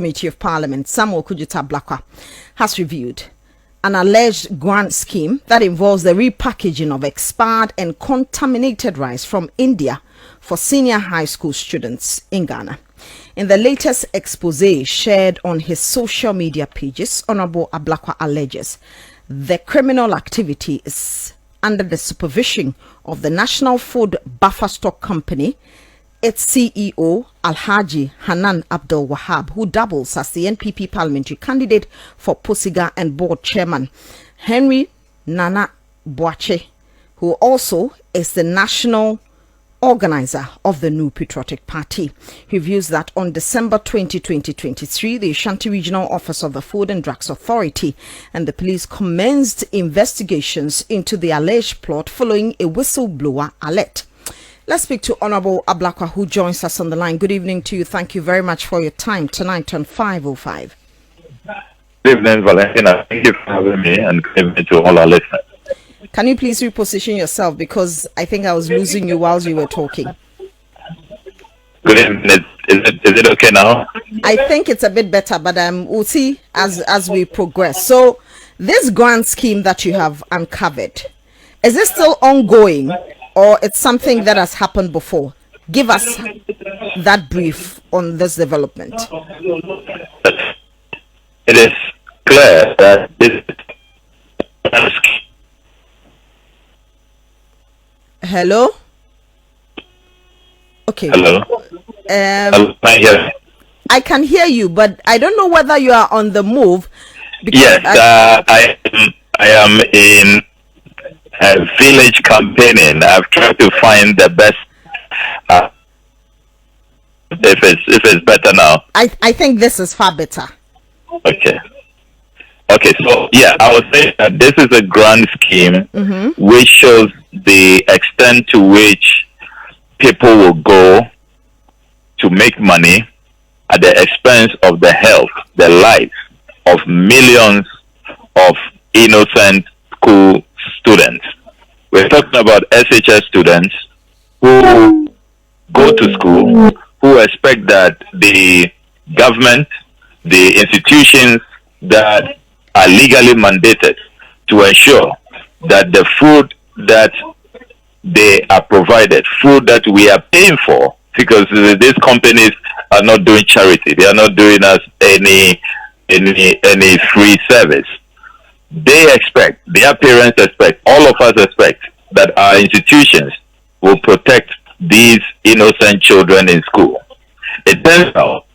Committee of Parliament, Samuel Kudzuta Ablakwa, has reviewed an alleged grant scheme that involves the repackaging of expired and contaminated rice from India for senior high school students in Ghana. In the latest expose shared on his social media pages, Honorable Ablakwa alleges the criminal activity is under the supervision of the National Food Buffer Stock Company, its CEO, Alhaji Hanan Abdul Wahab, who doubles as the NPP parliamentary candidate for Posiga, and board chairman, Henry Nana Boache, who also is the national organizer of the New Patriotic Party. He views that on December 20, 2023, the Ashanti Regional Office of the Food and Drugs Authority and the police commenced investigations into the alleged plot following a whistleblower alert. Let's speak to Honorable Ablakwa, who joins us on the line. Good evening to you. Thank you very much for your time tonight on 505. Good evening, Valentina. Thank you for having me, and good evening to all our listeners. Can you please reposition yourself, because I think I was losing you while you were talking. Good evening. Is it okay now? I think it's a bit better, but we'll see as we progress. So this grant scheme that you have uncovered, is it still ongoing, or it's something that has happened before? Give us that brief on this development. It is clear that this Hello? Okay. Hello? I can hear you, but I don't know whether you are on the move. Yes, I am in a village campaigning. I've tried to find the best. If it's better now. I think this is far better. Okay, so yeah, I would say that this is a grand scheme which shows the extent to which people will go to make money at the expense of the health, the life of millions of innocent school students. We're talking about SHS students who go to school, who expect that the government, the institutions that are legally mandated to ensure that the food that they are provided, food that we are paying for, because these companies are not doing charity, they are not doing us any free service. They expect, their parents expect, all of us expect that our institutions will protect these innocent children in school. It turns out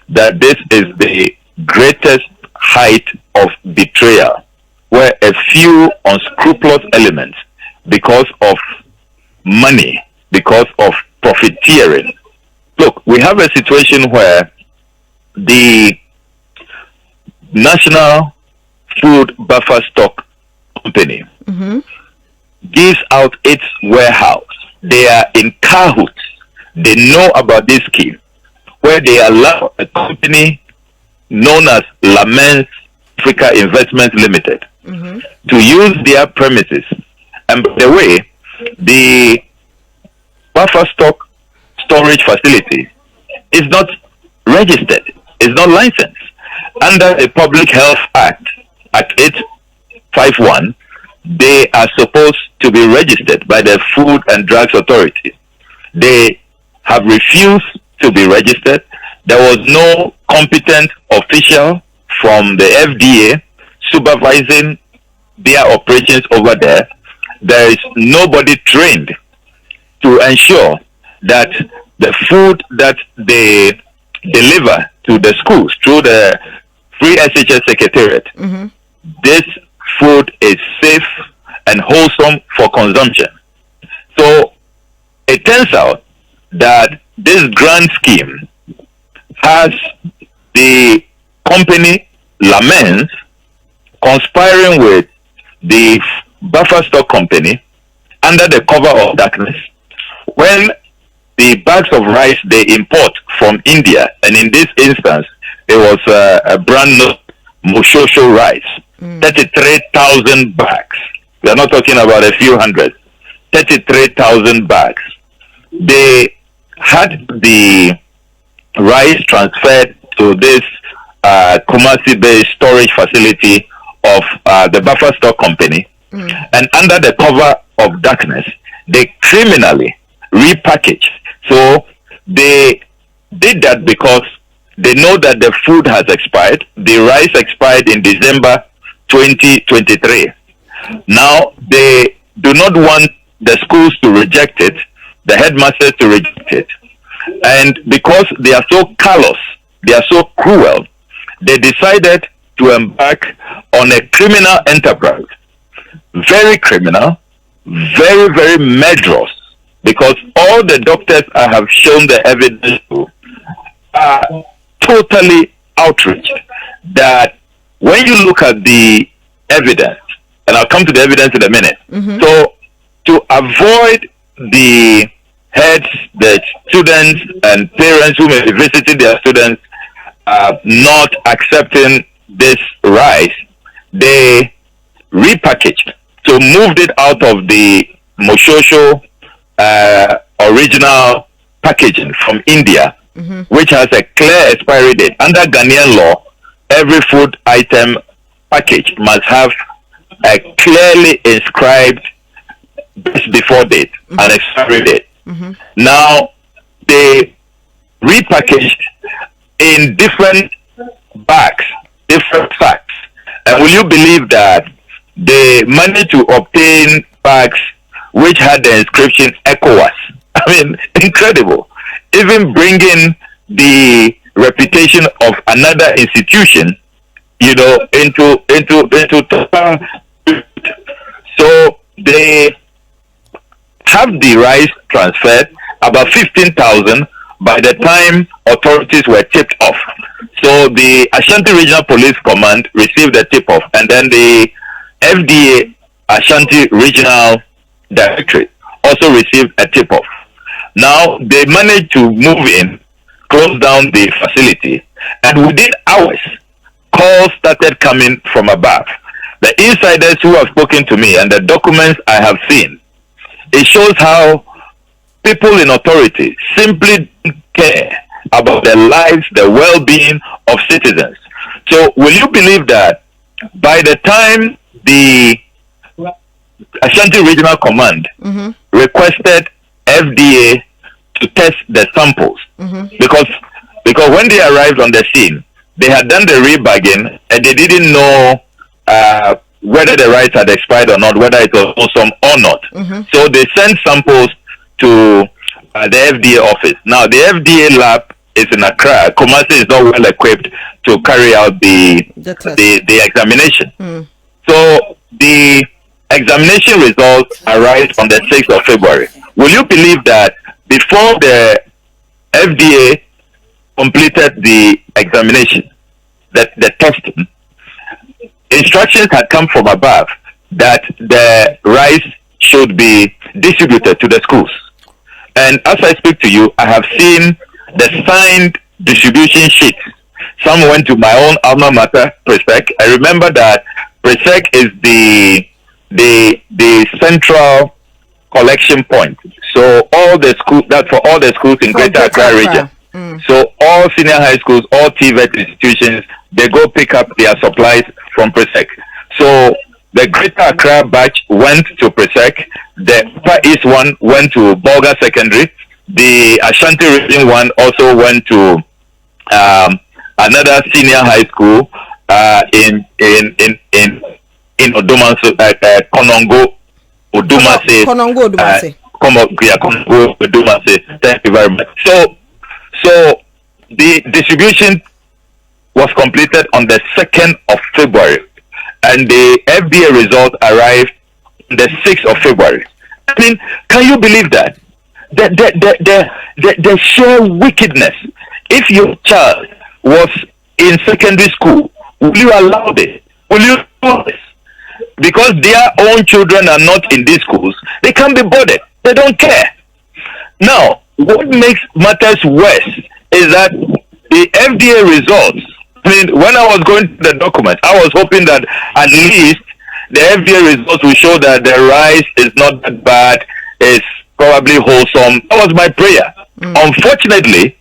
that this is the greatest height of betrayal, where a few unscrupulous elements, because of money, because of profiteering. Look, we have a situation where the National Food Buffer Stock Company gives out its warehouse. They are in cahoots. They know about this scheme, where they allow a company known as Lamens Africa Investment Limited to use their premises. And by the way, the buffer stock storage facility is not registered, is not licensed. Under the Public Health Act, Act 851, they are supposed to be registered by the Food and Drugs Authority. They have refused to be registered. There was no competent official from the FDA supervising their operations over there. There is nobody trained to ensure that the food that they deliver to the schools through the Free SHS Secretariat, this food is safe and wholesome for consumption. So it turns out that this grand scheme has the company Lamens conspiring with the Buffer Stock Company under the cover of darkness, when the bags of rice they import from India, and in this instance it was a brand new Moshosho rice, 33,000 bags. We are not talking about a few hundred. 33,000 bags. They had the rice transferred to this Kumasi-based storage facility of the Buffer Stock Company, and under the cover of darkness, they criminally repackaged. So they did that because they know that the food has expired. The rice expired in December 2023. Now they do not want the schools to reject it, the headmasters to reject it, and because they are so callous, they are so cruel, they decided to embark on a criminal enterprise. Very criminal, very, very murderous, because all the doctors I have shown the evidence to are totally outraged that when you look at the evidence, and I'll come to the evidence in a minute. So to avoid the heads, the students and parents who may be visiting their students not accepting this rice, they repackaged. So moved it out of the Moshosho original packaging from India, which has a clear expiry date. Under Ghanaian law, every food item package must have a clearly inscribed best before date and expiry date. Now they repackaged in different bags, different sacks, and will you believe that they managed to obtain bags which had the inscription ECOWAS? I mean, incredible. Even bringing the reputation of another institution, you know, into total. So they have the rice transferred, about 15,000 by the time authorities were tipped off. So the Ashanti Regional Police Command received the tip off, and then the FDA Ashanti Regional Directorate also received a tip off. Now they managed to move in, close down the facility, and within hours, calls started coming from above. The insiders who have spoken to me and the documents I have seen, it shows how people in authority simply don't care about the lives, the well-being of citizens. So will you believe that by the time the Ashanti Regional Command requested FDA to test the samples, because when they arrived on the scene, they had done the rebagging and they didn't know whether the rice had expired or not, whether it was wholesome or not. So they sent samples to the FDA office. Now the FDA lab is in Accra. Kumasi is not well equipped to carry out the examination. So the examination results arrived on the 6th of February. Will you believe that before the FDA completed the examination, the testing, instructions had come from above that the rice should be distributed to the schools. And as I speak to you, I have seen the signed distribution sheets. Some went to my own alma mater, PRESEC. I remember that PRESEC is the central collection point. So all the schools, that's for all the schools in Greater Accra region. So all senior high schools, all TVET institutions, they go pick up their supplies from PRESEC. So the Greater Accra batch went to PRESEC. The Upper East one went to Bolga Secondary. The Ashanti region one also went to another senior high school in Odumase, Konongo Odumase. Konongo Odumase. Konongo Odumase. Thank you very much. So the distribution was completed on the 2nd of February, and the FDA result arrived on the 6th of February. I mean, can you believe that? The sheer wickedness. If your child was in secondary school, will you allow this? Will you do this? Because their own children are not in these schools, they can't be bothered. They don't care. Now, what makes matters worse is that the FDA results, I mean, when I was going to the document, I was hoping that at least the FDA results will show that the rice is not that bad, it's probably wholesome. That was my prayer. Unfortunately,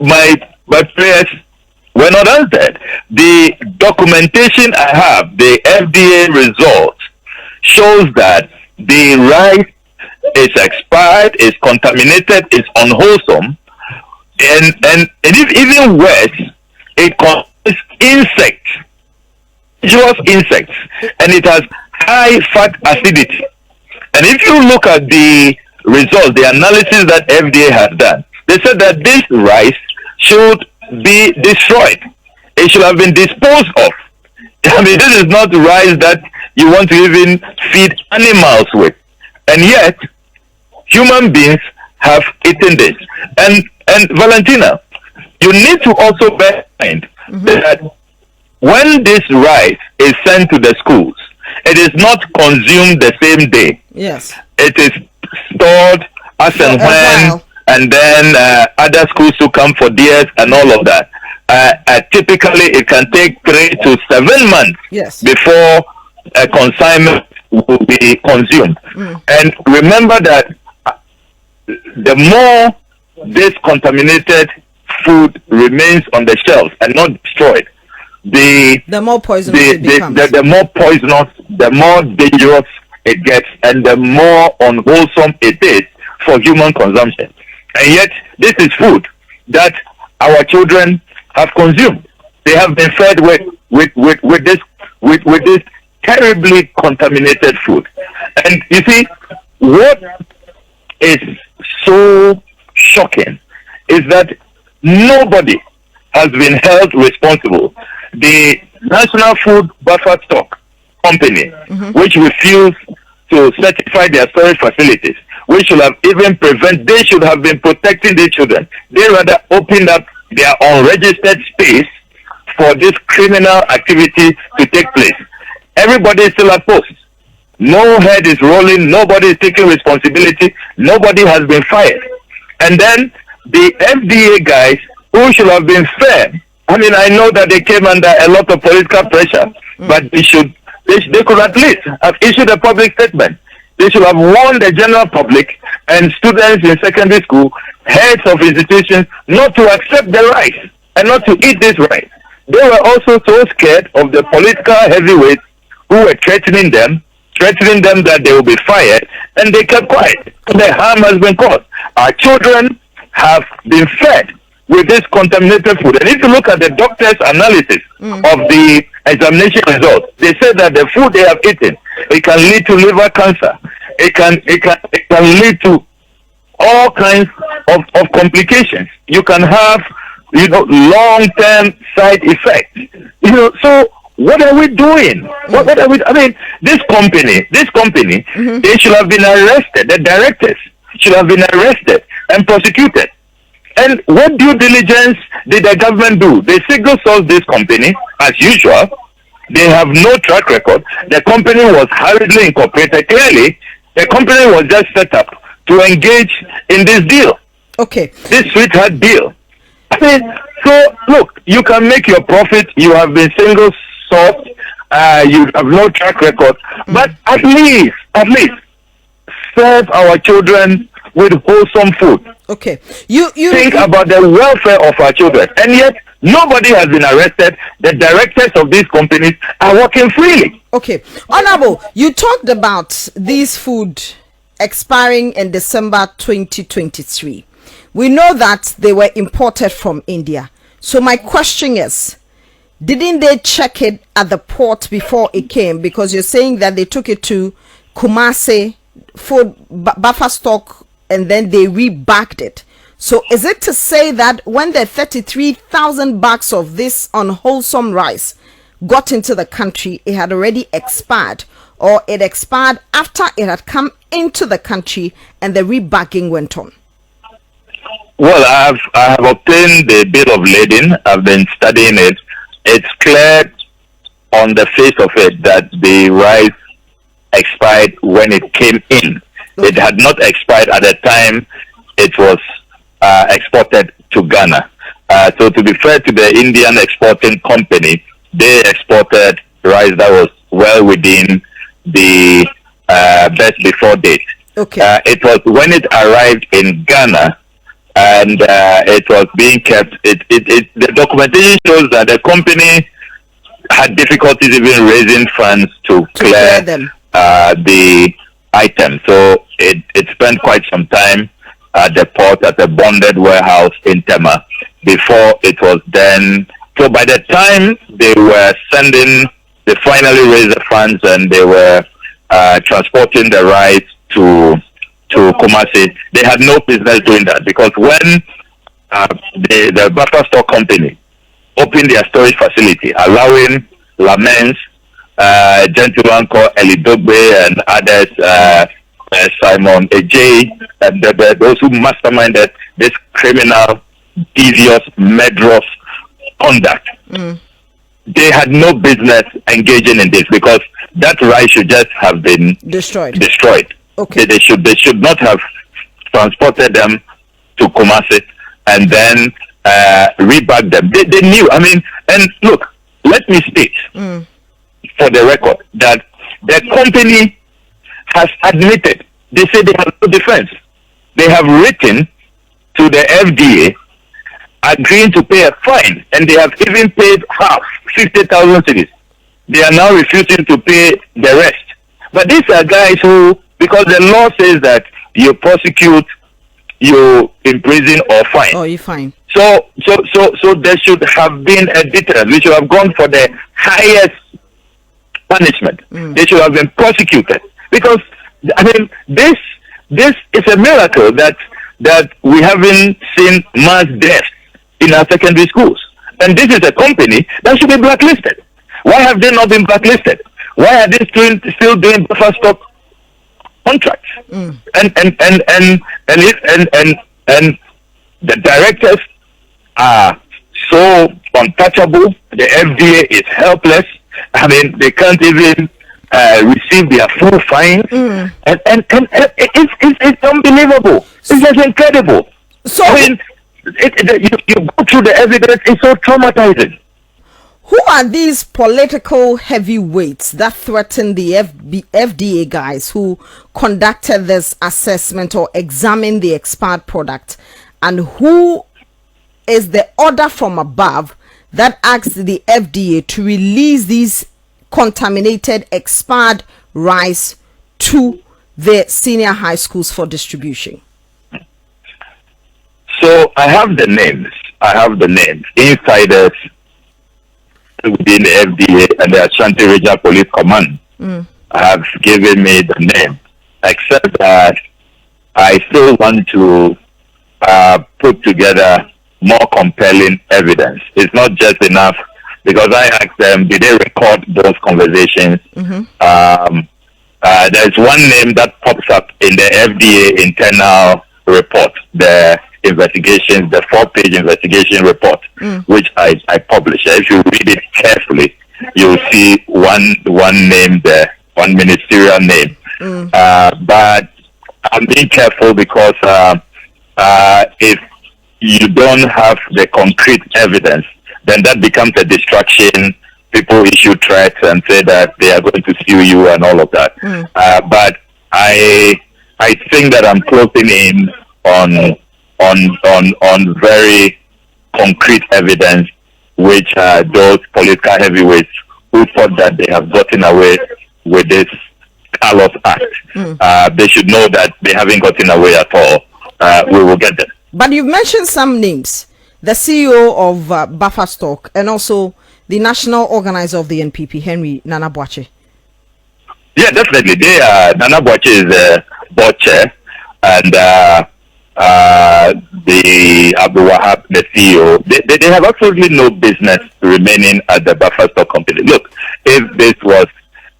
my prayers were not answered. The documentation I have, the FDA results, shows that the rice is expired, is contaminated, is unwholesome, and even worse, it contains insects, dangerous insects, and it has high fat acidity. And if you look at the results, the analysis that FDA has done, they said that this rice should be destroyed. It should have been disposed of. I mean, this is not rice that you want to even feed animals with. And yet, human beings have eaten this. And Valentina, you need to also bear in mind that when this rice is sent to the schools, it is not consumed the same day. Yes. It is stored as and when, and then other schools to come for theirs and all of that. Typically, it can take 3 to 7 months before a consignment will be consumed. And remember that the more this contaminated food remains on the shelves and not destroyed, the more poisonous it becomes. The more poisonous, the more dangerous it gets, and the more unwholesome it is for human consumption. And yet, this is food that our children have consumed. They have been fed with this terribly contaminated food. And you see, what is so shocking is that nobody has been held responsible. The National Food Buffer Stock Company, which refused to certify their storage facilities, which should have even they should have been protecting their children. They rather opened up their unregistered space for this criminal activity to take place. Everybody is still at post. No head is rolling. Nobody is taking responsibility. Nobody has been fired. And then the FDA guys, who should have been fair. I mean, I know that they came under a lot of political pressure, but they could at least have issued a public statement. They should have warned the general public and students in secondary school, heads of institutions, not to accept the rice and not to eat this rice. They were also so scared of the political heavyweights who were threatening them that they will be fired, and they kept quiet. The harm has been caused. Our children have been fed with this contaminated food. And if you look at the doctor's analysis of the examination results, they said that the food they have eaten, it can lead to liver cancer. It can lead to all kinds of complications. You can have, long-term side effects. So what are we doing? What are we? I mean, this company, they should have been arrested. The directors should have been arrested and prosecuted. And what due diligence did the government do? They single sourced this company as usual. They have no track record. The company was hurriedly incorporated. Clearly, the company was just set up to engage in this deal. Okay. This sweetheart deal. I mean, so look, you can make your profit. You have been single sourced. You have no track record. But at least serve our children with wholesome food. Okay. You think about the welfare of our children, and yet nobody has been arrested. The directors of these companies are working freely. Okay. Honorable, you talked about these food expiring in December 2023. We know that they were imported from India. So my question is, didn't they check it at the port before it came? Because you're saying that they took it to Kumasi food buffer stock and then they rebagged it. So is it to say that when the 33,000 bags of this unwholesome rice got into the country, it had already expired, or it expired after it had come into the country and the rebagging went on? Well, I have obtained the bill of lading. I've been studying it. It's clear on the face of it that the rice expired when it came in. It had not expired at the time it was exported to Ghana. So to be fair to the Indian exporting company, they exported rice that was well within the best before date. Okay. It was when it arrived in Ghana and it was being kept. The documentation shows that the company had difficulties even raising funds to clear them. The item. So it spent quite some time at the port at a bonded warehouse in Tema before it was then. So by the time they were they finally raised the funds and they were transporting the rice to Kumasi, they had no business doing that, because when the buffer stock company opened their storage facility, allowing Lamens, gentleman called Elidogbe and others, Simon Ejay, and those who masterminded this criminal, devious, murderous conduct. They had no business engaging in this, because that rice should just have been destroyed. Okay. They should not have transported them to Kumasi and then rebag them. They knew. I mean, and look, let me state for the record that the company has admitted. They say they have no defense. They have written to the FDA agreeing to pay a fine, and they have even paid half, 50,000 cedis. They are now refusing to pay the rest. But these are guys who, because the law says that you prosecute, you imprison or fine. Oh, you fine. So there should have been a deterrent. We should have gone for the highest punishment. They should have been prosecuted, because I mean this is a miracle that we haven't seen mass deaths in our secondary schools. And this is a company that should be blacklisted. Why have they not been blacklisted? Why are they still doing buffer stock contracts? And the directors are so untouchable. The FDA is helpless. I mean, they can't even receive their full fines. And it's unbelievable. It's just incredible. So I mean, you go through the evidence. It's so traumatizing. Who are these political heavyweights that threaten the FDA guys who conducted this assessment or examined the expired product? And who is the order from above that asked the FDA to release these contaminated, expired rice to the senior high schools for distribution? So I have the names. Insiders within the FDA and the Ashanti Regional Police Command have given me the name, except that I still want to put together more compelling evidence. It's not just enough, because I asked them, did they record those conversations? There's one name that pops up in the FDA internal report, the investigation, the 4-page investigation report, which I published. If you read it carefully, you'll see one name there, one ministerial name. But I'm being careful, because if you don't have the concrete evidence, then that becomes a distraction. People issue threats and say that they are going to sue you and all of that. But I think that I'm closing in on very concrete evidence, which those political heavyweights who thought that they have gotten away with this callous act. They should know that they haven't gotten away at all. We will get them. But you've mentioned some names: the CEO of Buffer Stock and also the national organizer of the NPP, Henry Nana Boakye. Yeah, definitely. Nana Boakye is the board chair, and the Ablakwa, the CEO, they have absolutely no business remaining at the buffer stock company. Look, if this was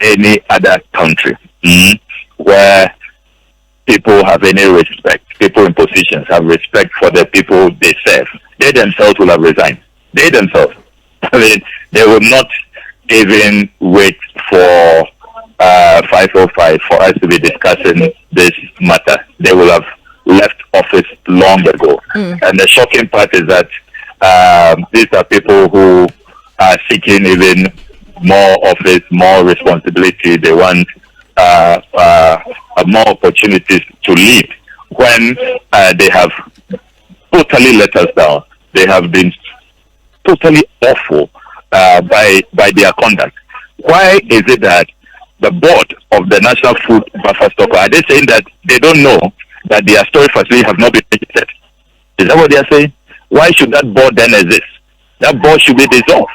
any other country where people have any respect, people in positions have respect for the people they serve, they themselves will have resigned. They themselves. I mean, they will not even wait for 505 for us to be discussing this matter. They will have left office long ago. And the shocking part is that these are people who are seeking even more office, more responsibility. They want more opportunities to lead when they have totally let us down. They have been totally awful by their conduct. Why is it that the board of the National Food Buffer Stock, are they saying that they don't know that their storage facility have not been registered? Is that what they are saying? Why should that board then exist? That board should be dissolved.